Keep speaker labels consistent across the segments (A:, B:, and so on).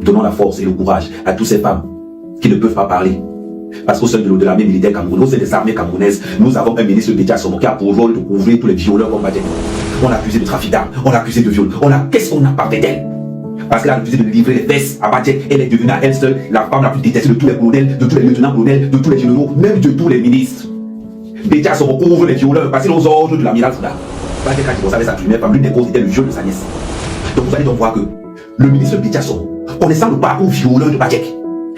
A: Donnons la force et le courage à toutes ces femmes qui ne peuvent pas parler. Parce qu'au sein de l'armée militaire camerounaise, au sein des armées camerounaises, nous avons un ministre Bédia Songor qui a pour rôle de couvrir tous les violeurs comme Badjek. On l'a accusé de trafic d'armes, on l'a accusé de viol. Qu'est-ce qu'on a parlé d'elle? Parce qu'elle a accusé de livrer les fesses à Badjek. Elle est devenue à elle seule la femme la plus détestée de tous les colonels, de tous les lieutenants-colonels, de tous les généraux, même de tous les ministres. Bédia Songor couvre les violeurs parce qu'il est aux ordres de l'amiral Fouda. Badjek a divorcé avec sa première femme, l'une des causes était le viol de sa nièce. Donc vous allez donc voir que le ministre Bédia Songor, connaissant le parcours violeur de Badjek,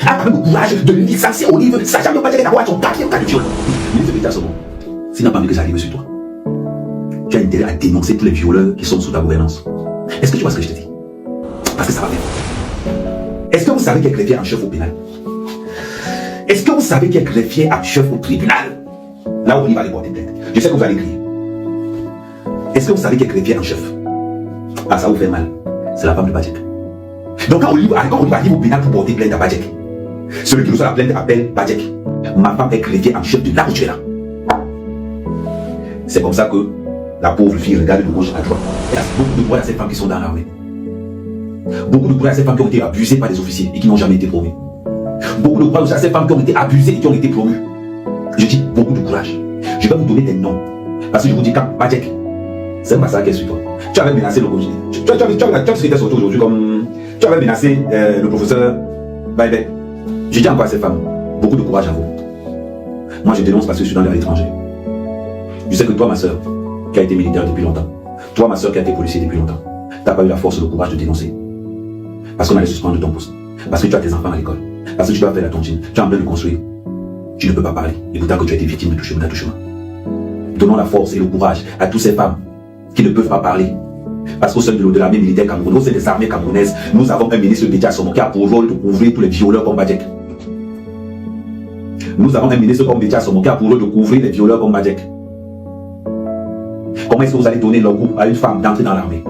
A: a quand même le courage de licencier Olive, sachant que Badjek est d'abord son quatrième cas de viol. Le ministre Bédia Songor, s'il n'a pas envie que ça arrive sur toi, tu as intérêt à dénoncer tous les violeurs qui sont sous ta gouvernance. Est-ce que tu vois ce que je te dis? Parce que ça va bien. Est-ce que vous savez qui est greffier en chef au pénal? Est-ce que vous savez qui est greffier en chef au tribunal? Là où il va aller porter plainte. Je sais que vous allez crier. Est-ce que vous savez qui est greffier en chef? Ah, ça vous fait mal. C'est la femme de Badjek. Donc quand Olive arrive au pénal pour porter plainte à Badjek, celui qui reçoit la plainte appelle Badjek. Ma femme est greffier en chef de là où tu es là. C'est comme ça que la pauvre fille regarde de gauche à droite. Il y a beaucoup de courage à ces femmes qui sont dans l'armée. Beaucoup de courage à ces femmes qui ont été abusées par des officiers et qui n'ont jamais été promues. Beaucoup de courage à ces femmes qui ont été abusées et qui ont été promues. Je dis beaucoup de courage. Je vais vous donner des noms. Parce que je vous dis, quand Badjek, c'est un massacre qui est sur toi. Tu avais menacé le coach. Tu as ce qui était sorti aujourd'hui comme. Tu avais menacé le professeur Baïbek. Je dis encore à ces femmes, beaucoup de courage à vous. Moi je dénonce parce que je suis dans l'étranger. Je sais que toi, ma soeur, qui a été militaire depuis longtemps, toi, ma soeur, qui a été policier depuis longtemps, tu n'as pas eu la force et le courage de dénoncer. Parce qu'on allait suspendre ton poste. Parce que tu as tes enfants à l'école. Parce que tu dois faire la tontine. Tu es en train de construire. Tu ne peux pas parler. Et pourtant que tu as été victime de touchement. Donnons la force et le courage à toutes ces femmes qui ne peuvent pas parler. Parce qu'au sein de l'armée militaire camerounaise, au sein des armées camerounaises, nous avons un ministre Bédia Songor qui a pour rôle de couvrir tous les violeurs comme Badjek. Nous avons un ministre comme Bédia Songor qui a pour rôle de couvrir les violeurs comme Badjek. Comment est-ce que vous allez donner le goût à une femme d'entrer dans l'armée?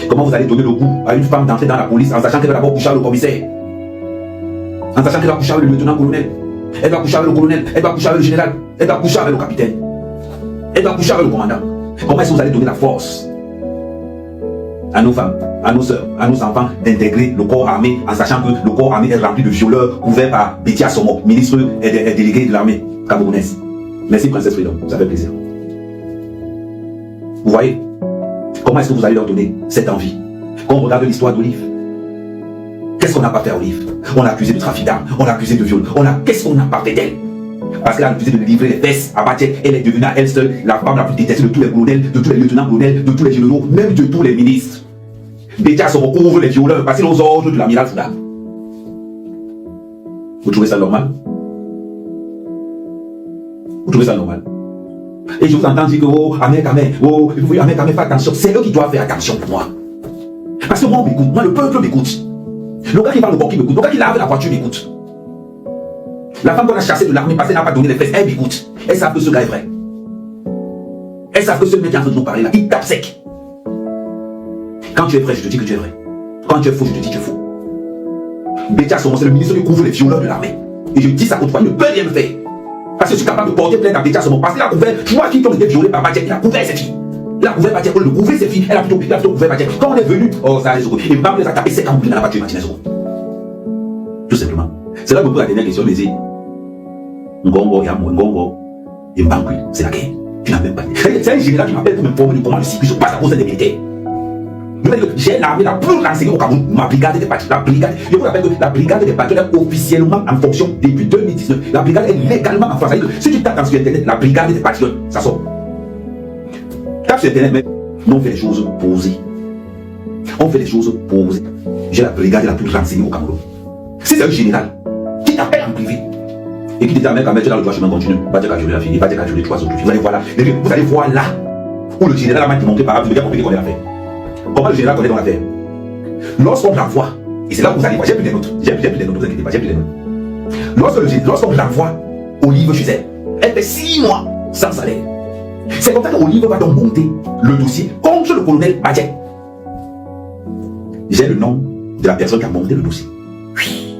A: Comment vous allez donner le goût à une femme d'entrer dans la police en sachant qu'elle va d'abord coucher avec le commissaire? En sachant qu'elle va coucher avec le lieutenant-colonel? Elle va coucher avec le colonel? Elle va coucher avec le général? Elle va coucher avec le capitaine? Elle va coucher avec le commandant? Comment est-ce que vous allez donner la force à nos femmes, à nos soeurs, à nos enfants d'intégrer le corps armé en sachant que le corps armé est rempli de violeurs couverts par Bédia Songor, ministre et délégué de l'armée camerounaise? Merci Princesse Freedom, ça fait plaisir. Vous voyez? Comment est-ce que vous allez leur donner cette envie? Quand on regarde l'histoire d'Olive, qu'est-ce qu'on n'a pas fait à Olive? On l'a accusé de trafic d'armes, on l'a accusé de viol, qu'est-ce qu'on n'a pas fait d'elle? Parce qu'elle a accusé de livrer les fesses à Badjek. Elle est devenue à elle seule la femme la plus détestée de tous les colonels, de tous les lieutenants-colonels, de tous les généraux, même de tous les ministres. Bédia Songor couvre les violeurs parce qu'il est aux ordres de l'amiral Fouda. Vous trouvez ça normal? Vous trouvez ça normal? Et je vous entends dire que, oh, Ahmed Kamé, fais attention. C'est eux qui doivent faire attention pour moi. Parce que moi, on m'écoute. Moi, le peuple m'écoute. Le gars qui parle au bord qui m'écoute. Le gars qui lave la voiture m'écoute. La femme qu'on a chassée de l'armée parce qu'elle n'a pas donné les fesses, elle m'écoute. Elle savent que ce gars est vrai. Elle savent que ce mec qui est en train de nous parler là, il tape sec. Quand tu es vrai, je te dis que tu es vrai. Quand tu es faux, je te dis que tu es faux. Bédia Songor, c'est le ministre qui couvre les violeurs de l'armée. Et je dis ça contre toi, il ne peut rien me faire. Parce que je suis capable de porter plainte à Bédia Songor parce qu'il a couvert 3 filles qui ont été violées par Badjek. Il a couvert ses filles. Il a couvert Badjek. Au lieu de couvrir ses filles, elle a plutôt couvert Badjek. Quand on est venu, oh ça allait, et Mbam les a tapé 5 ans dans la voiture Martinez. Tout simplement. C'est là que vous posez la dernière question, les Ngongo, Ngongo, et Mbangui, c'est laquelle? Tu n'as même pas dit. C'est un général qui m'appelle pour m'informer de comment le circuit se passe à cause des militaires. J'ai l'armée la plus renseignée au Cameroun, ma brigade des patriotes. La brigade, je vous rappelle que la brigade des patriotes est officiellement en fonction depuis 2019. La brigade est légalement en France. Si tu tapes sur internet, la brigade des patriotes, ça sort. Tape sur internet, mais on fait les choses posées. On fait les choses posées. J'ai la brigade la plus renseignée au Cameroun. Si c'est un général qui t'appelle en privé et qui te dit à tu es dans le droit chemin continu, Badjek a violé la fille, Badjek a violé 3 autres filles. Vous allez voir là où le général a montré par exemple, vous avez compris qu'on est l'affaire. Comment le général connaît dans l'affaire? Lorsqu'on l'envoie, et c'est là où vous allez voir, j'ai plus des notes, vous inquiétez pas, j'ai plus des notes. Lorsqu'on l'envoie Olive chez elle, elle fait 6 mois sans salaire. C'est comme ça qu'Olive va donc monter le dossier contre le colonel Badjek. J'ai le nom de la personne qui a monté le dossier. Oui.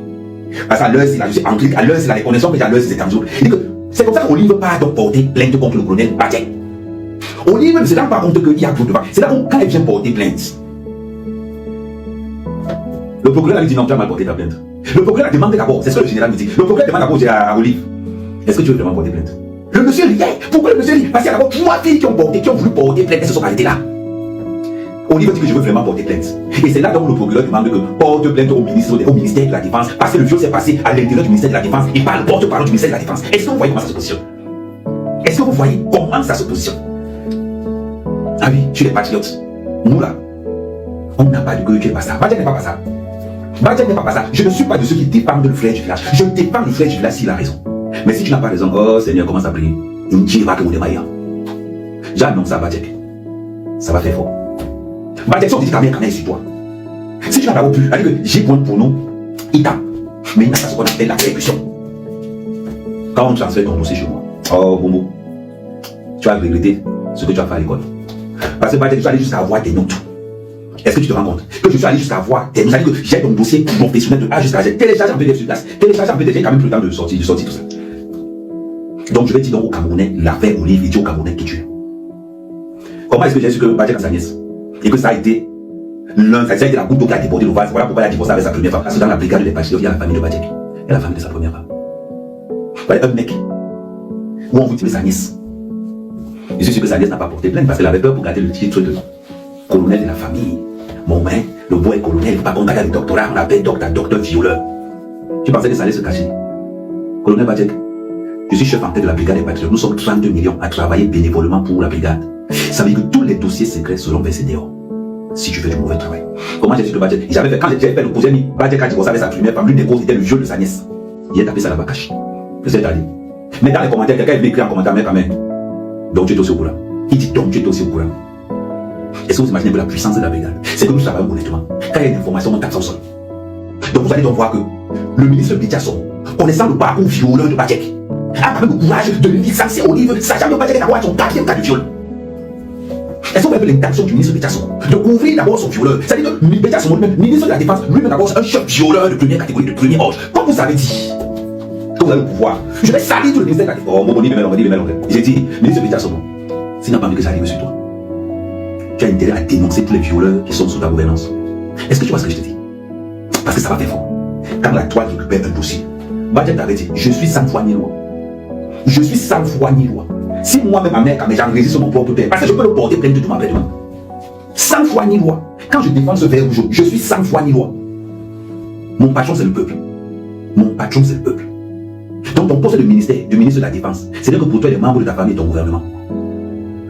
A: Parce qu'à l'heure, c'est la reconnaissance, mais à l'heure, c'est en jour. C'est comme ça qu'Olive va donc porter plainte contre le colonel Badjek. Olive ne se rend pas compte qu'il y a tout devant. C'est là où, quand elle vient porter plainte, Le procureur a dit non, tu as mal porté ta plainte. Le procureur a demandé d'abord, c'est ce que le général me dit. Le procureur demande d'abord à Olive, est-ce que tu veux vraiment porter plainte? Le monsieur riait. Pourquoi le monsieur rit? Parce qu'il y a d'abord 3 filles qui ont voulu porter plainte et se sont arrêtées là. Olive dit que je veux vraiment porter plainte. Et c'est là donc le procureur demande que porte plainte au ministère de la Défense, parce que le viol s'est passé à l'intérieur du ministère de la Défense. Il parle porte-parole du ministère de la Défense. Est-ce que vous voyez comment ça se positionne? Est-ce que vous voyez comment ça se positionne? Ah oui, tu es patriote. Nous là, on n'a pas de gueule, tu n'es pas ça. Badjak n'est pas ça. Badjak n'est pas ça. Je ne suis pas de ceux qui dépendent le frère du village. Je dépends du frère du village s'il a raison. Mais si tu n'as pas raison, oh Seigneur, commence à prier. J'annonce ça, Badjak. Ça va faire fort. Badjak, si on dit Kamé est sur toi. Si tu n'as pas pu, allez que j'ai point pour nous, il tape. Mais il n'a pas ce qu'on appelle la répercussion. Quand on transfère ton dossier chez moi, oh Bobo, tu vas regretter ce que tu as fait à l'école. Parce que Badjak, tu vas aller jusqu'à avoir tes notes. Est-ce que tu te rends compte que je suis allé jusqu'à avoir tes notes? C'est-à-dire que j'ai ton dossier professionnel de A jusqu'à Z. Télécharge un PDF sur place. Télécharge un PDF, j'ai quand même plus le temps de sortir tout ça. Donc je vais dire donc aux Camerounais, l'affaire Olive, il dit aux Camerounais qui tue. Comment est-ce que j'ai su que Badjak a sa nièce? Et que ça a été ça a été la goutte d'eau qui a débordé le vase. Voilà pourquoi il a divorcé avec sa première femme. Parce que dans la brigade des patriotes, il y a la famille de Badjak et la famille de sa première femme. Vous voyez, un mec où on vous dit mais sa nièce. Je suis sûr que sa nièce n'a pas porté plainte parce qu'elle avait peur pour garder le titre de colonel de la famille. Mon mec, le beau est colonel, pas qu'on garde le doctorat, on l'appelle docteur violeur. Tu pensais que ça allait se cacher? Colonel Badjak, je suis chef en tête de la brigade des patriotes. Nous sommes 32 millions à travailler bénévolement pour la brigade. Ça veut dire que tous les dossiers secrets seront versés dehors. Si tu fais du mauvais travail. Comment j'ai su que Badjak? Quand j'ai fait le projet, Badjak a divorcé avec sa première femme. L'une des causes était le viol de sa nièce. Il a tapé ça là-bas caché. C'est à dire. Mais dans les commentaires, quelqu'un est écrit en commentaire, mais quand même. Donc tu es aussi au courant. Il dit donc tu es aussi au courant. Est-ce que vous imaginez que la puissance de la brigade, c'est que nous travaillons honnêtement. Quand il y a une information, on tape ça au sol. Donc vous allez donc voir que le ministre Béthia Soro, connaissant le parcours violeur de Badjak, a quand même le courage de licencier Olive, sachant que Badjak d'avoir son 4e cas de viol. Est-ce qu'on peut l'intention du ministre Béthia Soro de couvrir d'abord son violeur? C'est-à-dire que Béthia Soro, lui-même, ministre de la Défense, lui-même d'abord un chef violeur de première catégorie, de premier ordre. Comme vous avez dit, que vous avez le pouvoir, je vais salir tout le ministère de la Défense. Oh, mon j'ai dit, ministre Béthia Soro, s'il n'a pas envie que j'arrive sur toi, tu as intérêt à dénoncer tous les violeurs qui sont sous ta gouvernance. Est-ce que tu vois ce que je te dis? Parce que ça va faire fort. Quand la toile récupère un dossier, Badjak t'avait dit, je suis sans foi ni loi. Je suis sans foi ni loi. Si moi-même, ma mère, quand j'enregistre mon propre père, parce que je peux le porter plainte de tout ma père demain. Sans foi ni loi. Quand je défends ce verre rouge, je suis sans foi ni loi. Mon patron, c'est le peuple. Mon patron, c'est le peuple. Donc ton poste de ministère, du ministre de la Défense, c'est-à-dire que pour toi, les membres de ta famille et ton gouvernement,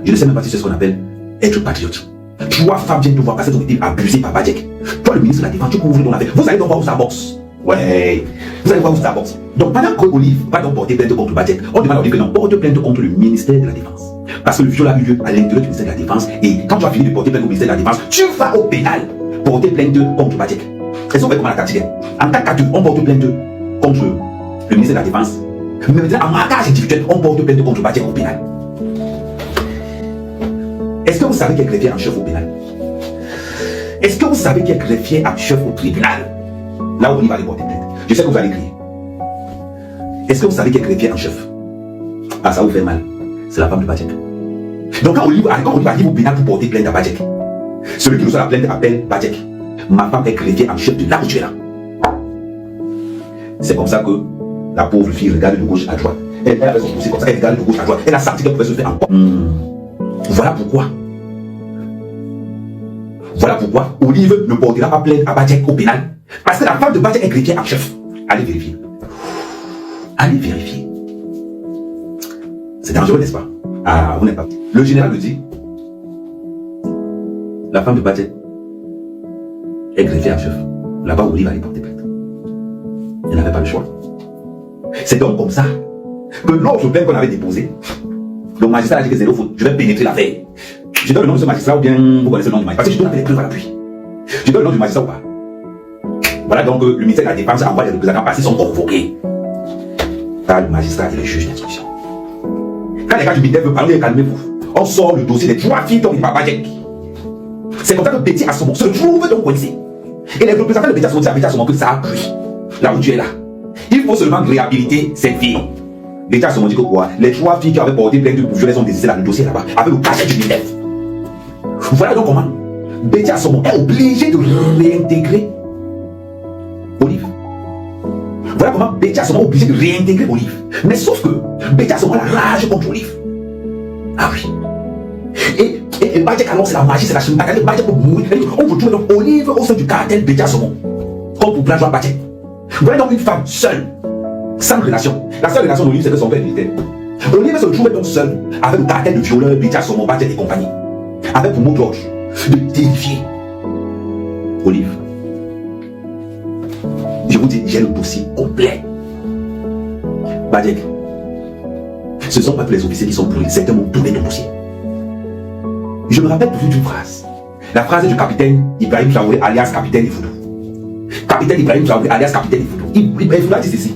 A: je ne sais même pas si c'est ce qu'on appelle être patriote. Toi, femme, viens te voir parce que tu ont été abusé par Badjak. Toi, le ministre de la Défense, tu couvres ton affaire. Vous allez donc voir où ça boxe. Ouais, vous allez voir où ça boxe. Donc pendant que Olive va donc porter plainte contre Badjak, on demande à Olive que non, porte plainte contre le ministère de la Défense. Parce que le viol a eu lieu à l'intérieur du ministère de la Défense. Et quand tu as fini de porter plainte au ministère de la Défense, tu vas au pénal porter plainte contre Badjak. Est-ce qu'on fait comment la tactique? En cas de on porte plainte contre le ministère de la Défense. Mais maintenant, en marquage individuel, on porte plainte contre Badjak au pénal. Est-ce que vous savez qu'il y a greffier en chef au pénal? Est-ce que vous savez qu'il y a greffier en chef au tribunal? Là où on y va aller porter plainte. Je sais que vous allez crier. Est-ce que vous savez qu'il y a greffier en chef? Ah, ça vous fait mal. C'est la femme de Badjak. Donc quand Olive arrive au pénal pour porter plainte à Badjak, celui qui reçoit la plainte appelle Badjak. Ma femme est greffier en chef de là où tu es là. C'est comme ça que la pauvre fille regarde de gauche à droite. Elle avait son dossier comme ça, elle regarde de gauche à droite. Elle a senti qu'elle pouvait se faire encore. Voilà pourquoi. Voilà pourquoi Olive ne portera pas plainte à Badjak au pénal. Parce que la femme de Badjak est greffier en chef. Allez vérifier. Allez vérifier. C'est dangereux, n'est-ce pas? Ah, vous n'êtes pas. Le général me dit, la femme de Badjak est greffier en chef. Là-bas, Olive allait porter plainte. Elle n'avait pas le choix. C'est donc comme ça que l'autre plainte qu'on avait déposé, le magistrat a dit que c'est zéro faute. Je vais pénétrer l'affaire. Je donne le nom de ce magistrat ou bien vous connaissez le nom du magistrat. Parce que je dois les preuves à l'appui. Je donne le nom du magistrat ou pas. Voilà donc le ministère de la Défense envoie les représentants parce qu'ils sont convoqués par le magistrat et le juge d'instruction. Quand les gars du militaire veulent parler, calmez-vous. On sort le dossier des 3 filles dont il parle Badjak. C'est comme ça que Béthia Soro se trouve donc coincé. Et les représentants de Béthia Soro disent à Béthia Soro que ça a pris. Là où tu es là. Il faut seulement réhabiliter cette fille. Béthia Soro dit que quoi? Les 3 filles qui avaient porté plainte pour violer sont décédées dans le dossier là-bas, avec le cachet du militaire. Voilà donc comment Béthia Soro est obligé de réintégrer Olive. Voilà comment Béthia Somon est obligé de réintégrer Olive. Mais sauf que Béthia Somon a la rage contre Olive. Ah oui. Et Bajek alors c'est la magie, c'est la chimie. Bajek pour mourir. On vous trouve donc Olive au sein du cartel Béthia Somon. Comme pour Blanche Bajek. Voilà donc une femme seule, sans relation. La seule relation d'Olive, c'est que son père est militaire. Olive se trouvait donc seule avec le cartel de violeurs Béthia Somon, Bajek et compagnie. Avec pour mot d'ordre de terrifier Olive. Je vous dis, j'ai le dossier complet. Bajek, ce ne sont pas tous les officiers qui sont brûlés, certains m'ont tourné ton dossier. Je me rappelle toujours d'une phrase. La phrase du capitaine Ibrahim Traoré, alias capitaine Ifoudou. Capitaine Ibrahim Traoré, alias capitaine Ifoudou. Ifoudou a dit ceci.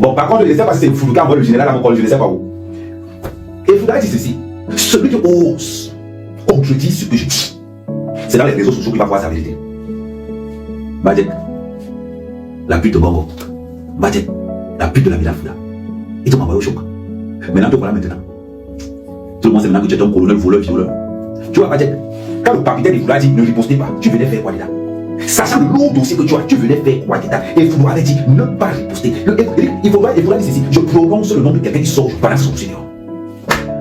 A: Bon, par contre, je ne sais pas si c'est Ifoudou qui a envoyé le général à mon collège, je ne sais pas où. Ifoudou a dit ceci. Celui qui ose contredire ce que je dis, c'est dans les réseaux sociaux qu'il va voir sa vérité. Bajek, la pute de Bongo. Bajek, la pute de la Villa Fouda. Ils t'ont envoyé au choc. Maintenant, te voilà maintenant. Tout le monde sait maintenant que tu es un colonel voleur, violeur. Tu vois, Bajek, quand le capitaine Ifoudou a dit ne ripostez pas, tu venais faire quoi là? Sachant le lourd dossier que tu as, tu venais faire quoi là? Et Ifoudou avait dit ne pas riposter. Ifoudou a dit ceci, je prononce le nom de quelqu'un qui sort, je balance son seigneur.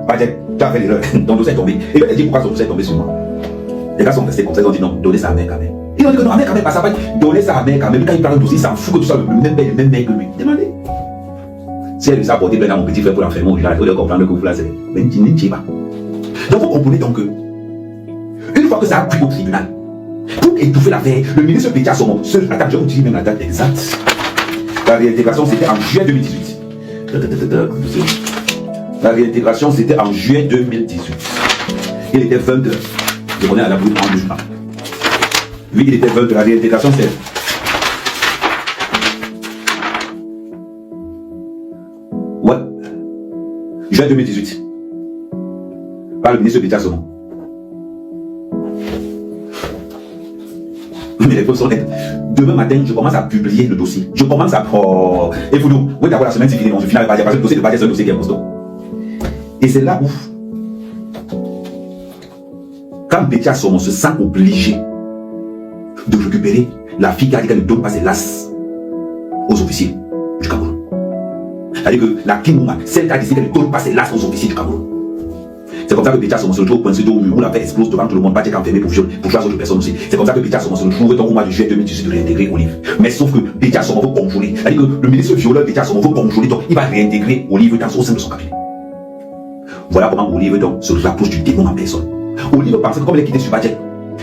A: Bajek, tu as fait l'erreur, ton dossier est tombé. Et je vais te dire pourquoi son dossier est tombé sur moi. Les gars sont restés comme ça, ils ont dit non, donnez ça à mère quand même. Ils ont dit que non, à mère quand même, pas ça va donner ça à mère quand même. Quand il parle de dossier, il s'en fout que tu sois le même mec que lui. Demandez. Si elle lui a porté plainte à mon petit frère pour l'enfermer au village, il faut comprendre que vous là, c'est mentine, pas. Donc vous comprenez donc que, une fois que ça a pris au tribunal, pour étouffer l'affaire, le ministre Béthia Somon, attends, je vais vous dire même la date exacte. La réintégration, c'était en juillet 2018. La réintégration, c'était en juillet 2018. Il était 20h. Je connais à la boule en 2 jours. Lui, il était 20h. La réintégration, c'est. Ouais. Juin 2018. Par le ministre Béthia Somon. Mais les preuves sont nettes. Demain matin, je commence à publier le dossier. Je commence à. Et vous, oui, d'abord la semaine, c'est fini. On se finit avec Bajek. Parce que le dossier de Bajek, c'est un dossier qui est costaud. Et c'est là où, quand Béthia Somon se sent obligé de récupérer la fille qui a dit qu'elle ne donne pas ses lasses aux officiers du Cameroun. C'est-à-dire que la King Woman, celle qui a dit qu'elle ne donne pas ses lasses aux officiers du Cameroun. C'est comme ça que Béthia Somon se retrouve coincé au mur où la paix explose devant tout le monde, Bajek enfermé pour viol, pour choisir d'autres personnes aussi. C'est comme ça que Béthia Somon se retrouve au mois de juillet 2018 de réintégrer Olive. Mais sauf que Béthia Somon veut congeler. C'est-à-dire que le ministre violeur Béthia Somon veut congeler, donc il va réintégrer Olive au sein de son cabinet. Voilà comment Olive donc se rapproche du démon en personne. Olive pensait que comme elle est quittée sur Bajek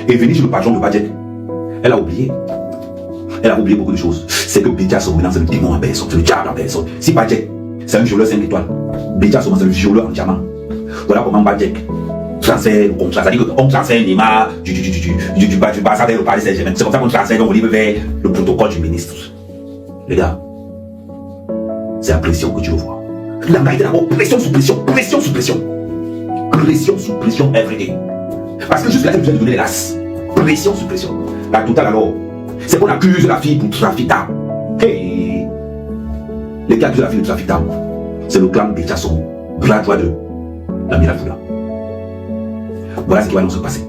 A: et venue sur le patron de Bajek, elle a oublié. Elle a oublié beaucoup de choses. C'est que Béthia Somon maintenant c'est le démon en personne, c'est le diable en personne. Si Bajek c'est un violeur 5 étoiles, Béthia Somon c'est le violeur en diamant. Voilà comment Bajek transfère le contrat. C'est-à-dire qu'on transfère Neymar du Barça vers le Paris Saint-Germain. C'est comme ça qu'on transfère donc Olive vers le protocole du ministre. Les gars, c'est la pression que tu veux voir. La vérité d'abord, pression sous pression, pression sous pression. Pression sous pression everyday. Parce que jusque-là, j'ai besoin de donner les lasses. Pression sous pression. La totale alors, c'est qu'on accuse la fille pour trafic d'armes. Hey. Les qui accusent la fille de trafic d'armes, c'est le clan Béthia Somon, bras droit de la Villa Fouda. Voilà ce qui va nous se passer.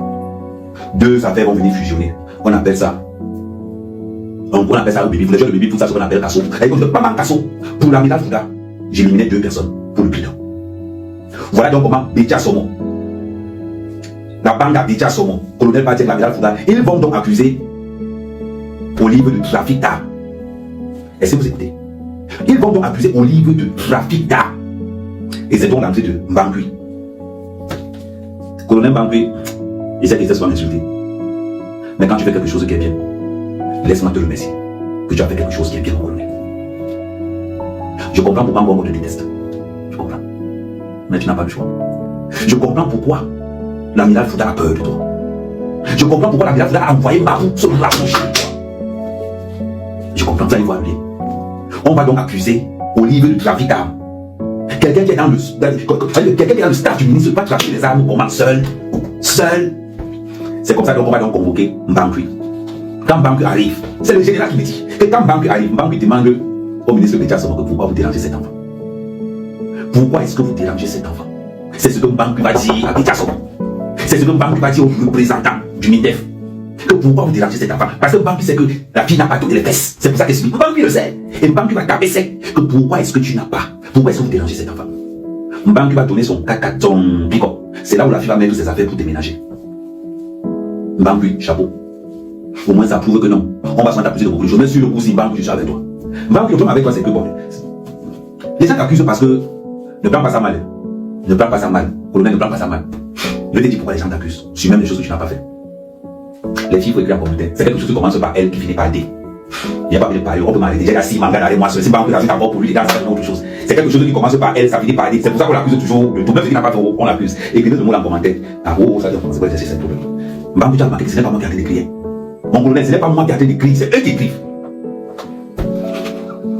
A: 2 affaires vont venir fusionner. On appelle ça. On appelle ça le bébé. Les gens de bébé, tout ça, c'est ce qu'on appelle Kasso. Et quand je pas mal Kasso, pour la Villa Fouda, j'éliminais 2 personnes pour le bilan. Voilà donc comment Béthia Somon, la bande à Béthia Somon, colonel Bajek, la Villa Fouda, ils vont donc accuser Olive de trafic d'armes. Est-ce que vous écoutez? Ils vont donc accuser Olive de trafic d'armes. Et c'est donc l'entrée de Mbangui. Colonel Mbangui, il sait qu'il était souvent insulté. Mais quand tu fais quelque chose qui est bien, laisse-moi te remercier que tu as fait quelque chose qui est bien, mon colonel. Je comprends pourquoi Mbongo te déteste. Je comprends. Mais tu n'as pas le choix. Je comprends pourquoi l'amiral Fouda a peur de toi. Je comprends pourquoi l'amiral Fouda a envoyé Mabou se rapprocher de toi. Je comprends, vous allez voir bien. On va donc accuser Olive de trafic d'armes. Quelqu'un qui est dans le staff du ministre va trafiquer les armes au commande seul. Seul. C'est comme ça donc on va donc convoquer Mbangui. Quand Mbangui arrive, c'est le général qui me dit que quand Mbangui arrive, Mbangui demande au ministre Béthia Somon que pourquoi vous dérangez cet enfant. Pourquoi est-ce que vous dérangez cet enfant? C'est ce que Mbangui va dire à Béthia Somon. C'est ce que Mbangui va dire aux représentants du MINDEF. Que pourquoi vous dérangez cet enfant? Parce que Mbambi sait que la fille n'a pas donné les fesses. C'est pour ça qu'elle se dit. Mbambi le sait. Et Mbambi va taper sec. Que pourquoi est-ce que tu n'as pas? Pourquoi est-ce que vous dérangez cet enfant? Mbambi va donner son caca, son pico. C'est là où la fille va mettre ses affaires pour déménager. Mbambi, chapeau. Au moins ça prouve que non. On va s'en accuser de beaucoup de choses. Mais sur le coup, si Mbambi, je suis avec toi. Mbambi, le problème avec toi, c'est que bon. Les gens t'accusent parce que ne prends pas ça mal. Ne prends pas ça mal. Colonel, ne prends pas ça mal. Je te dis pourquoi les gens t'accusent. Sur même les choses que tu n'as pas fait. Les filles, il faut écrire en commentaire. C'est quelque chose qui commence par elle qui finit par D. Il n'y a pas besoin de parler. On peut m'arrêter. J'ai assis, manga derrière moi. C'est pas un peu d'argent pour lui. Ça, c'est autre chose. C'est quelque chose qui commence par elle, ça finit par D. C'est pour ça qu'on l'accuse toujours. Même ce qui n'a pas fait, on l'accuse. Écrivez le mot en commentaire. Ah, oh, ça, c'est quoi, c'est ce problème. Mbambi, tu as remarqué que ce n'est pas moi qui ai arrêté d'écrire. Mon colonel, ce n'est pas moi qui ai arrêté d'écrire. C'est eux qui écrivent.